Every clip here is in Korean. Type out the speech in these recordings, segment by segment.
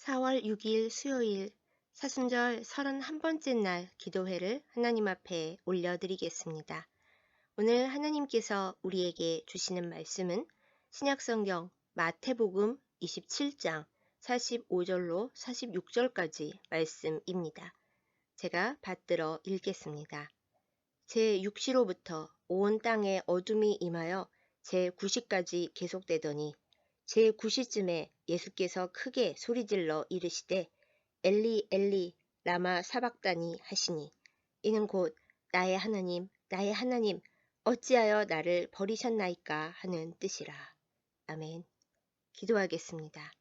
4월 6일 수요일 사순절 31번째 날 기도회를 하나님 앞에 올려드리겠습니다. 오늘 하나님께서 우리에게 주시는 말씀은 신약성경 마태복음 27장 45절로 46절까지 말씀입니다. 제가 받들어 읽겠습니다. 제6시로부터 온 땅에 어둠이 임하여 제9시까지 계속되더니 제9시쯤에 예수께서 크게 소리질러 이르시되 엘리 엘리 라마 사박다니 하시니 이는 곧 나의 하나님 나의 하나님 어찌하여 나를 버리셨나이까 하는 뜻이라. 아멘. 기도하겠습니다.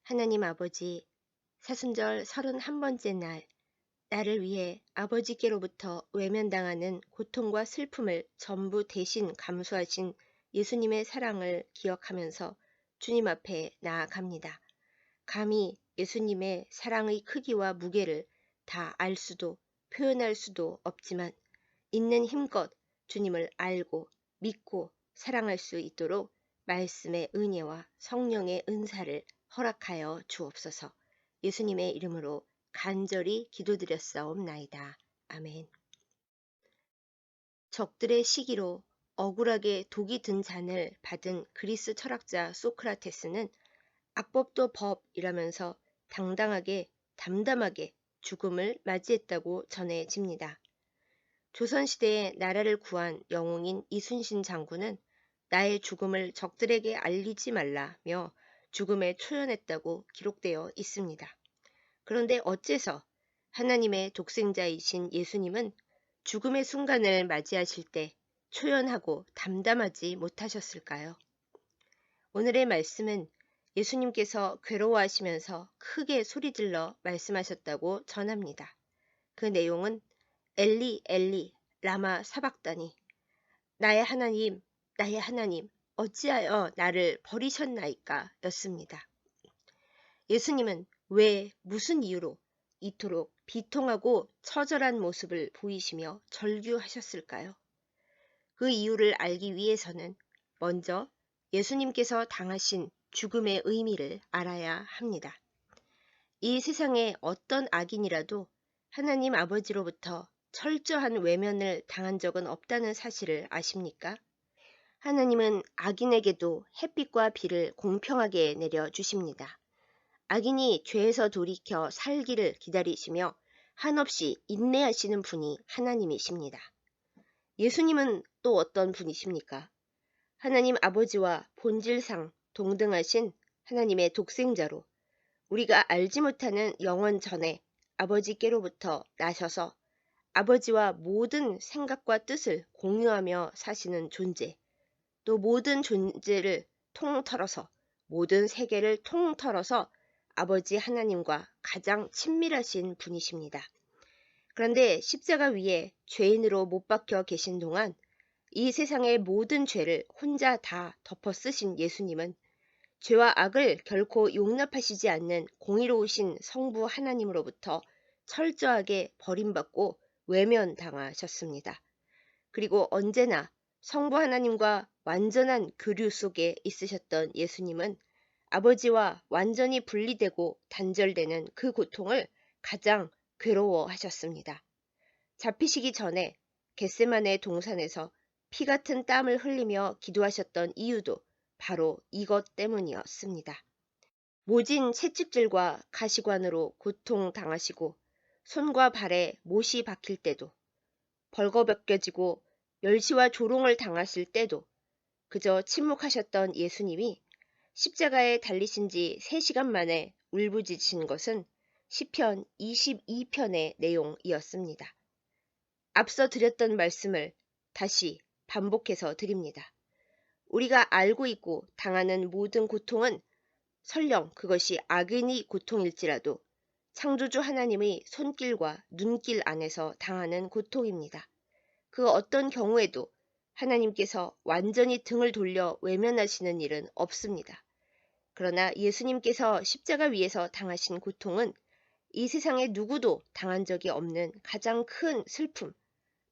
하나님 아버지, 사순절 31번째 날 나를 위해 아버지께로부터 외면당하는 고통과 슬픔을 전부 대신 감수하신 예수님의 사랑을 기억하면서 주님 앞에 나아갑니다. 감히 예수님의 사랑의 크기와 무게를 다 알 수도 표현할 수도 없지만 있는 힘껏 주님을 알고 믿고 사랑할 수 있도록 말씀의 은혜와 성령의 은사를 허락하여 주옵소서. 예수님의 이름으로 간절히 기도드렸사옵나이다. 아멘. 적들의 시기로 억울하게 독이 든 잔을 받은 그리스 철학자 소크라테스는 악법도 법이라면서 당당하게 담담하게 죽음을 맞이했다고 전해집니다. 조선시대에 나라를 구한 영웅인 이순신 장군은 나의 죽음을 적들에게 알리지 말라며 죽음에 초연했다고 기록되어 있습니다. 그런데 어째서 하나님의 독생자이신 예수님은 죽음의 순간을 맞이하실 때 초연하고 담담하지 못하셨을까요? 오늘의 말씀은 예수님께서 괴로워하시면서 크게 소리질러 말씀하셨다고 전합니다. 그 내용은 엘리 엘리 라마 사박다니 나의 하나님 어찌하여 나를 버리셨나이까 였습니다. 예수님은 왜 무슨 이유로 이토록 비통하고 처절한 모습을 보이시며 절규하셨을까요? 그 이유를 알기 위해서는 먼저 예수님께서 당하신 죽음의 의미를 알아야 합니다. 이 세상에 어떤 악인이라도 하나님 아버지로부터 철저한 외면을 당한 적은 없다는 사실을 아십니까? 하나님은 악인에게도 햇빛과 비를 공평하게 내려주십니다. 악인이 죄에서 돌이켜 살기를 기다리시며 한없이 인내하시는 분이 하나님이십니다. 예수님은 또 어떤 분이십니까? 하나님 아버지와 본질상 동등하신 하나님의 독생자로 우리가 알지 못하는 영원 전에 아버지께로부터 나셔서 아버지와 모든 생각과 뜻을 공유하며 사시는 존재, 또 모든 존재를 통틀어서 모든 세계를 통틀어서 아버지 하나님과 가장 친밀하신 분이십니다. 그런데 십자가 위에 죄인으로 못 박혀 계신 동안 이 세상의 모든 죄를 혼자 다 덮어 쓰신 예수님은 죄와 악을 결코 용납하시지 않는 공의로우신 성부 하나님으로부터 철저하게 버림받고 외면당하셨습니다. 그리고 언제나 성부 하나님과 완전한 교류 속에 있으셨던 예수님은 아버지와 완전히 분리되고 단절되는 그 고통을 가장 괴로워하셨습니다. 잡히시기 전에 겟세마네 동산에서 피 같은 땀을 흘리며 기도하셨던 이유도 바로 이것 때문이었습니다. 모진 채찍질과 가시관으로 고통당하시고 손과 발에 못이 박힐 때도 벌거벗겨지고 멸시와 조롱을 당하실 때도 그저 침묵하셨던 예수님이 십자가에 달리신 지 3시간 만에 울부짖으신 것은 시편 22편의 내용이었습니다. 앞서 드렸던 말씀을 다시 반복해서 드립니다. 우리가 알고 있고 당하는 모든 고통은 설령 그것이 악인의 고통일지라도 창조주 하나님의 손길과 눈길 안에서 당하는 고통입니다. 그 어떤 경우에도 하나님께서 완전히 등을 돌려 외면하시는 일은 없습니다. 그러나 예수님께서 십자가 위에서 당하신 고통은 이 세상에 누구도 당한 적이 없는 가장 큰 슬픔,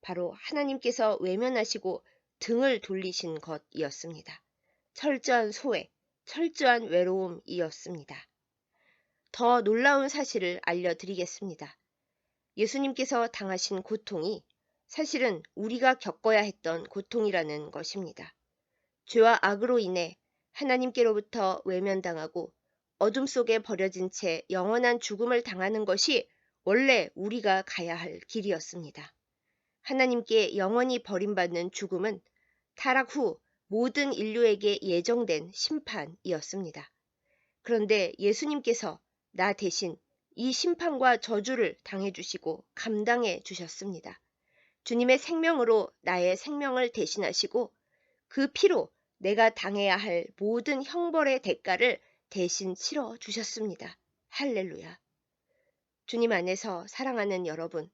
바로 하나님께서 외면하시고 등을 돌리신 것이었습니다. 철저한 소외, 철저한 외로움이었습니다. 더 놀라운 사실을 알려드리겠습니다. 예수님께서 당하신 고통이 사실은 우리가 겪어야 했던 고통이라는 것입니다. 죄와 악으로 인해 하나님께로부터 외면당하고 어둠 속에 버려진 채 영원한 죽음을 당하는 것이 원래 우리가 가야 할 길이었습니다. 하나님께 영원히 버림받는 죽음은 타락 후 모든 인류에게 예정된 심판이었습니다. 그런데 예수님께서 나 대신 이 심판과 저주를 당해주시고 감당해 주셨습니다. 주님의 생명으로 나의 생명을 대신하시고 그 피로 내가 당해야 할 모든 형벌의 대가를 대신 치러 주셨습니다. 할렐루야. 주님 안에서 사랑하는 여러분,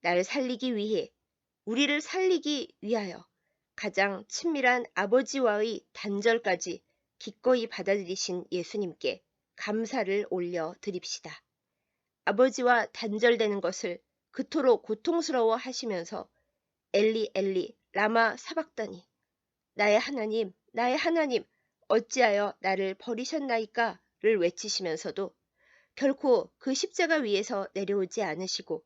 나를 살리기 위해, 우리를 살리기 위하여 가장 친밀한 아버지와의 단절까지 기꺼이 받아들이신 예수님께 감사를 올려 드립시다. 아버지와 단절되는 것을 그토록 고통스러워 하시면서 엘리 엘리 라마 사박다니, 나의 하나님 어찌하여 나를 버리셨나이까를 외치시면서도 결코 그 십자가 위에서 내려오지 않으시고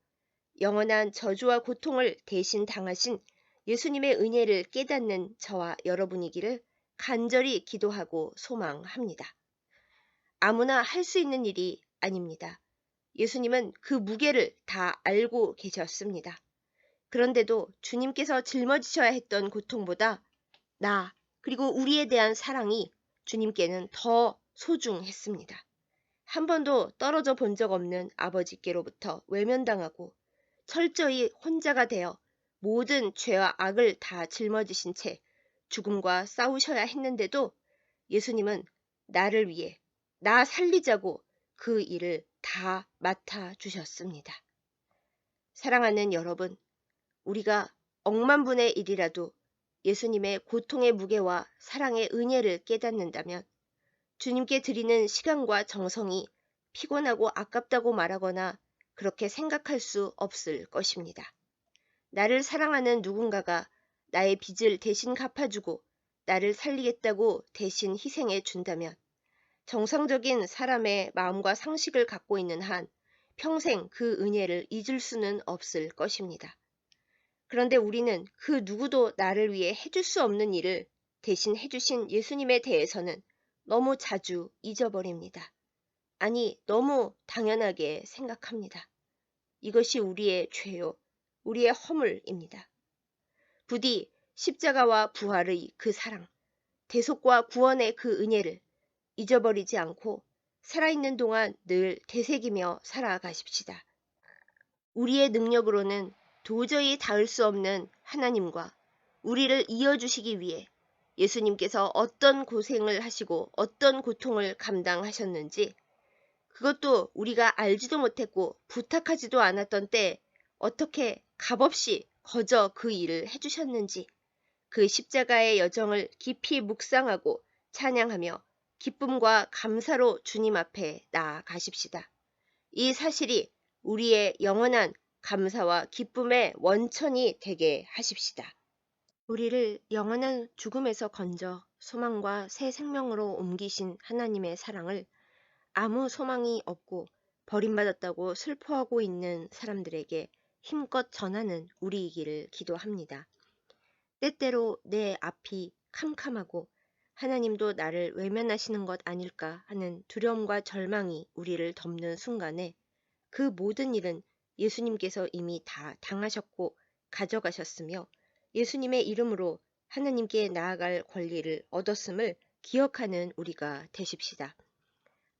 영원한 저주와 고통을 대신 당하신 예수님의 은혜를 깨닫는 저와 여러분이기를 간절히 기도하고 소망합니다. 아무나 할 수 있는 일이 아닙니다. 예수님은 그 무게를 다 알고 계셨습니다. 그런데도 주님께서 짊어지셔야 했던 고통보다 나 그리고 우리에 대한 사랑이 주님께는 더 소중했습니다. 한 번도 떨어져 본 적 없는 아버지께로부터 외면당하고 철저히 혼자가 되어 모든 죄와 악을 다 짊어지신 채 죽음과 싸우셔야 했는데도 예수님은 나를 위해 나 살리자고 그 일을 다 맡아주셨습니다. 사랑하는 여러분, 우리가 억만 분의 일이라도 예수님의 고통의 무게와 사랑의 은혜를 깨닫는다면 주님께 드리는 시간과 정성이 피곤하고 아깝다고 말하거나 그렇게 생각할 수 없을 것입니다. 나를 사랑하는 누군가가 나의 빚을 대신 갚아주고 나를 살리겠다고 대신 희생해 준다면 정상적인 사람의 마음과 상식을 갖고 있는 한 평생 그 은혜를 잊을 수는 없을 것입니다. 그런데 우리는 그 누구도 나를 위해 해줄 수 없는 일을 대신 해주신 예수님에 대해서는 너무 자주 잊어버립니다. 아니, 너무 당연하게 생각합니다. 이것이 우리의 죄요, 우리의 허물입니다. 부디 십자가와 부활의 그 사랑, 대속과 구원의 그 은혜를 잊어버리지 않고 살아있는 동안 늘 되새기며 살아가십시다. 우리의 능력으로는 도저히 닿을 수 없는 하나님과 우리를 이어주시기 위해 예수님께서 어떤 고생을 하시고 어떤 고통을 감당하셨는지, 그것도 우리가 알지도 못했고 부탁하지도 않았던 때에 어떻게 값없이 거저 그 일을 해주셨는지, 그 십자가의 여정을 깊이 묵상하고 찬양하며 기쁨과 감사로 주님 앞에 나아가십시다. 이 사실이 우리의 영원한 감사와 기쁨의 원천이 되게 하십시다. 우리를 영원한 죽음에서 건져 소망과 새 생명으로 옮기신 하나님의 사랑을 아무 소망이 없고 버림받았다고 슬퍼하고 있는 사람들에게 힘껏 전하는 우리이기를 기도합니다. 때때로 내 앞이 캄캄하고 하나님도 나를 외면하시는 것 아닐까 하는 두려움과 절망이 우리를 덮는 순간에 그 모든 일은 예수님께서 이미 다 당하셨고 가져가셨으며 예수님의 이름으로 하나님께 나아갈 권리를 얻었음을 기억하는 우리가 되십시다.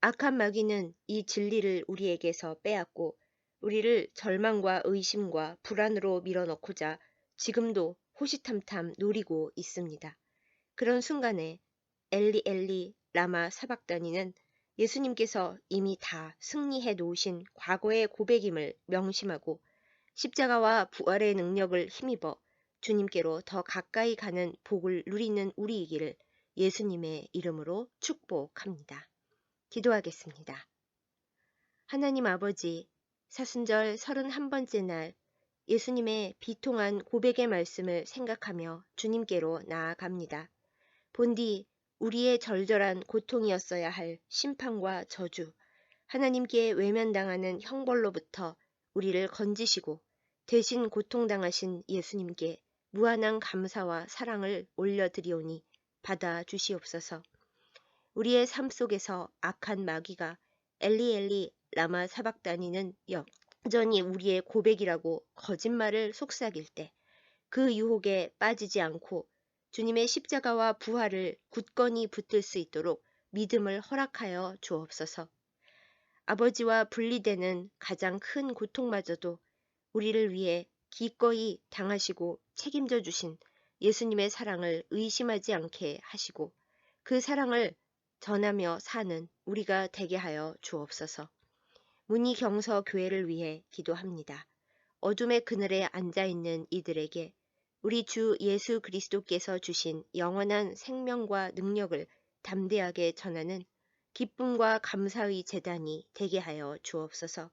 악한 마귀는 이 진리를 우리에게서 빼앗고 우리를 절망과 의심과 불안으로 밀어넣고자 지금도 호시탐탐 노리고 있습니다. 그런 순간에 엘리 엘리 라마 사박다니는 예수님께서 이미 다 승리해 놓으신 과거의 고백임을 명심하고 십자가와 부활의 능력을 힘입어 주님께로 더 가까이 가는 복을 누리는 우리이기를 예수님의 이름으로 축복합니다. 기도하겠습니다. 하나님 아버지, 사순절 31번째 날 예수님의 비통한 고백의 말씀을 생각하며 주님께로 나아갑니다. 본디 우리의 절절한 고통이었어야 할 심판과 저주, 하나님께 외면당하는 형벌로부터 우리를 건지시고 대신 고통당하신 예수님께 무한한 감사와 사랑을 올려드리오니 받아 주시옵소서. 우리의 삶 속에서 악한 마귀가 엘리 엘리 라마 사박다니는 여전히 우리의 고백이라고 거짓말을 속삭일 때 그 유혹에 빠지지 않고 주님의 십자가와 부활을 굳건히 붙들 수 있도록 믿음을 허락하여 주옵소서. 아버지와 분리되는 가장 큰 고통마저도 우리를 위해 기꺼이 당하시고 책임져 주신 예수님의 사랑을 의심하지 않게 하시고 그 사랑을 전하며 사는 우리가 되게 하여 주옵소서. 문희경서 교회를 위해 기도합니다. 어둠의 그늘에 앉아있는 이들에게 우리 주 예수 그리스도께서 주신 영원한 생명과 능력을 담대하게 전하는 기쁨과 감사의 제단이 되게 하여 주옵소서.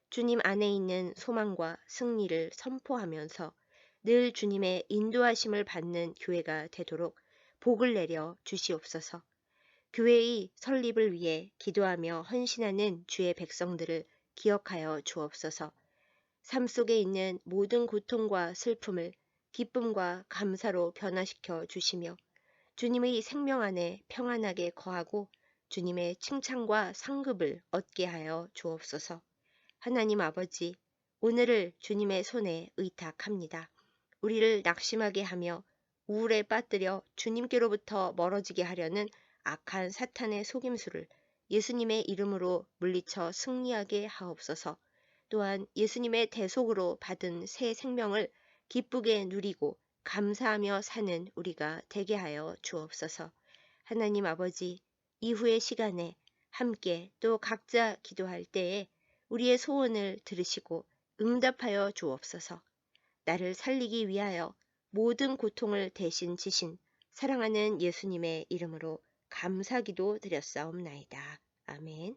주님 안에 있는 소망과 승리를 선포하면서 늘 주님의 인도하심을 받는 교회가 되도록 복을 내려 주시옵소서. 교회의 설립을 위해 기도하며 헌신하는 주의 백성들을 기억하여 주옵소서. 삶 속에 있는 모든 고통과 슬픔을 기쁨과 감사로 변화시켜 주시며 주님의 생명 안에 평안하게 거하고 주님의 칭찬과 상급을 얻게 하여 주옵소서. 하나님 아버지, 오늘을 주님의 손에 의탁합니다. 우리를 낙심하게 하며 우울에 빠뜨려 주님께로부터 멀어지게 하려는 악한 사탄의 속임수를 예수님의 이름으로 물리쳐 승리하게 하옵소서. 또한 예수님의 대속으로 받은 새 생명을 기쁘게 누리고 감사하며 사는 우리가 되게 하여 주옵소서. 하나님 아버지, 이후의 시간에 함께 또 각자 기도할 때에 우리의 소원을 들으시고 응답하여 주옵소서. 나를 살리기 위하여 모든 고통을 대신 지신 사랑하는 예수님의 이름으로 감사기도 드렸사옵나이다. 아멘.